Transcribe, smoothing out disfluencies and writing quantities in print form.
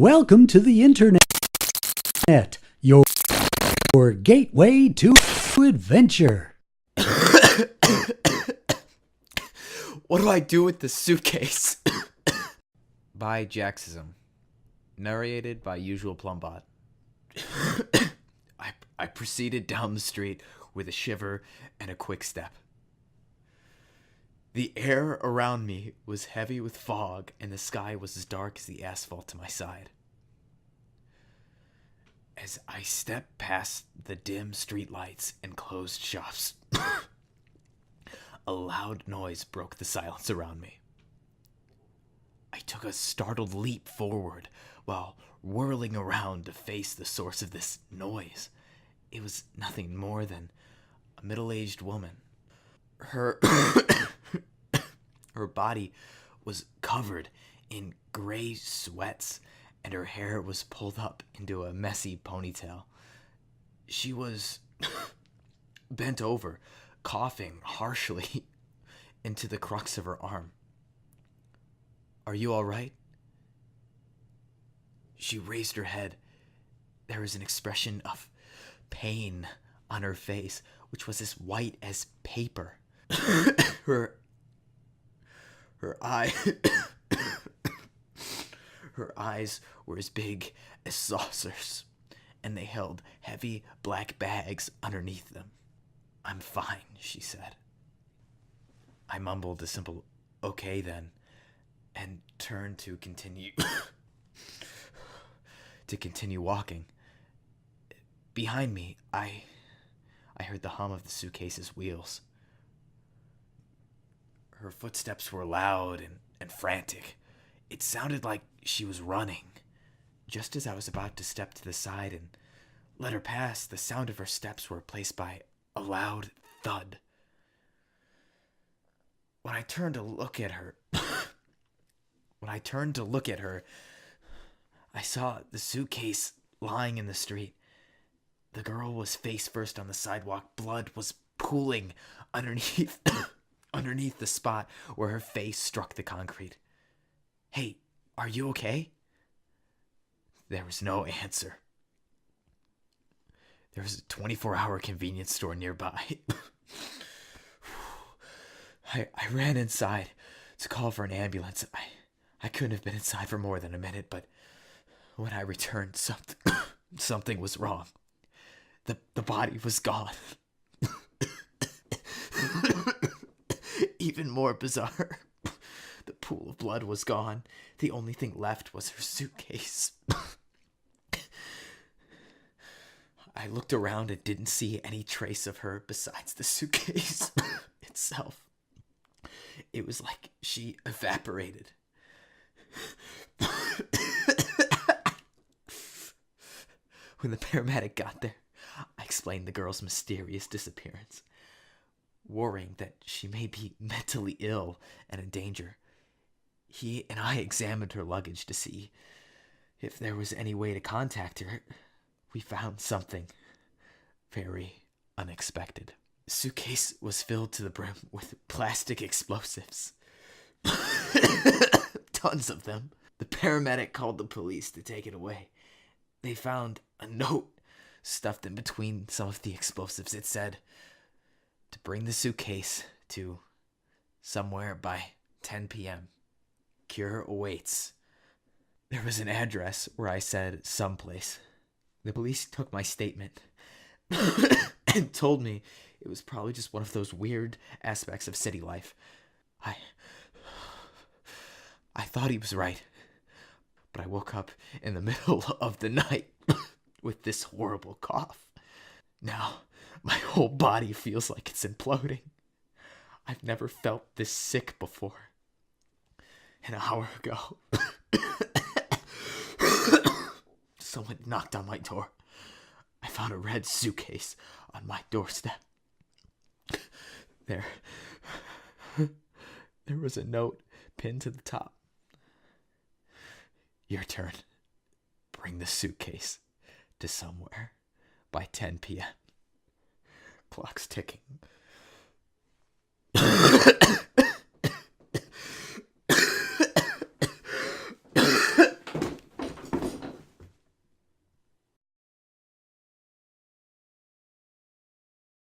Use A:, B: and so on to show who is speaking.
A: Welcome to the internet, your gateway to adventure.
B: What do I do with the suitcase? By Jaksim. Narrated by usual Plumbot. I proceeded down the street with a shiver and a quick step. The air around me was heavy with fog, and the sky was as dark as the asphalt to my side. As I stepped past the dim street lights and closed shops, a loud noise broke the silence around me. I took a startled leap forward while whirling around to face the source of this noise. It was nothing more than a middle-aged woman. Her body was covered in gray sweats, and her hair was pulled up into a messy ponytail. She was bent over, coughing harshly into the crux of her arm. "Are you all right?" She raised her head. There was an expression of pain on her face, which was as white as paper. Her eyes were as big as saucers, and they held heavy black bags underneath them. "I'm fine," she said. I mumbled a simple "okay then," and turned to continue walking. Behind me, I heard the hum of the suitcase's wheels. Her footsteps were loud and frantic. It sounded like she was running. Just as I was about to step to the side and let her pass, the sound of her steps were replaced by a loud thud. When I turned to look at her, I saw the suitcase lying in the street. The girl was face first on the sidewalk. Blood was pooling underneath the spot where her face struck the concrete. "Hey, are you okay?" There was no answer. There was a 24-hour convenience store nearby. I ran inside to call for an ambulance. I couldn't have been inside for more than a minute, but when I returned, something was wrong. The body was gone. Even more bizarre, the pool of blood was gone. The only thing left was her suitcase. I looked around and didn't see any trace of her besides the suitcase itself. It was like she evaporated. When the paramedic got there, I explained the girl's mysterious disappearance, worrying that she may be mentally ill and in danger. He and I examined her luggage to see if there was any way to contact her. We found something very unexpected. The suitcase was filled to the brim with plastic explosives. Tons of them. The paramedic called the police to take it away. They found a note stuffed in between some of the explosives. It said to bring the suitcase to somewhere by 10 p.m. Cure awaits. There was an address where I said someplace. The police took my statement and told me it was probably just one of those weird aspects of city life. I thought he was right, but I woke up in the middle of the night with this horrible cough. Now, my whole body feels like it's imploding. I've never felt this sick before. An hour ago, someone knocked on my door. I found a red suitcase on my doorstep. There was a note pinned to the top. Your turn. Bring the suitcase to somewhere by 10 p.m. Clock's ticking.